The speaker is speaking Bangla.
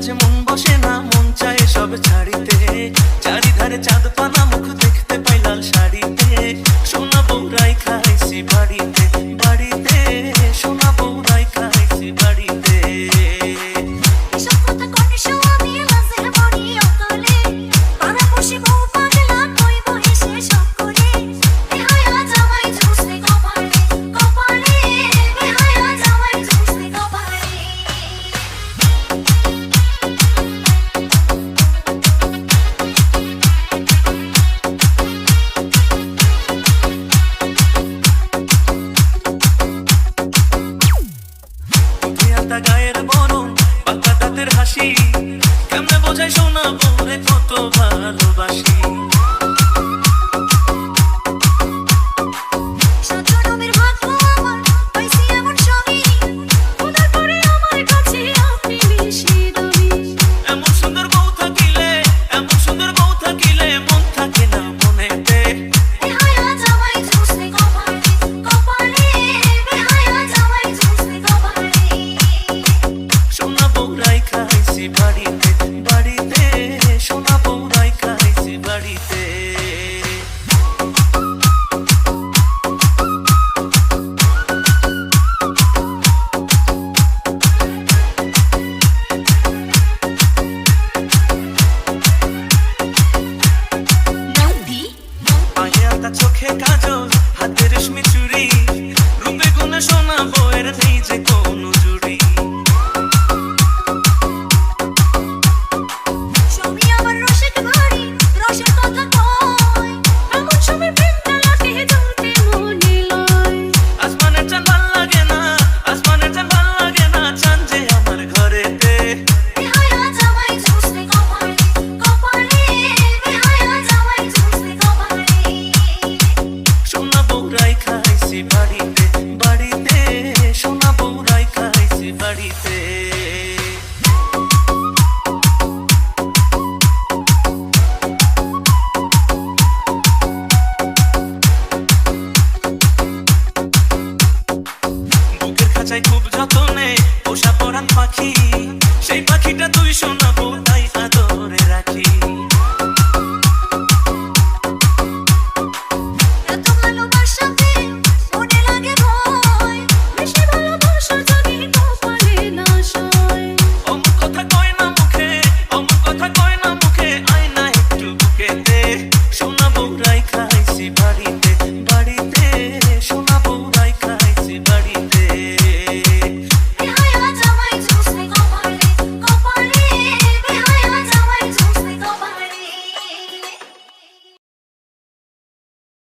মাঝে মন বসে না, মন চায় সব ছাড়িতে। চারিধারে চাঁদ পানা, মুখ দেখতে পাই লাল শাড়িতে। সোনা বউরাই খাইছি বাড়িতে বাড়িতে, সোনা বউরাই খাইছি বাড়িতে। গায়ের বরণ পাকা দাঁতের হাসি, কেমনে বোঝাই সোনা বউরে কত ভালোবাসি। এমন সুন্দর বউ থাকিলে, এমন সুন্দর বউ থাকিলে মন থাকে না মনেতে। সোনা বউরাই খাইছি বাড়িতে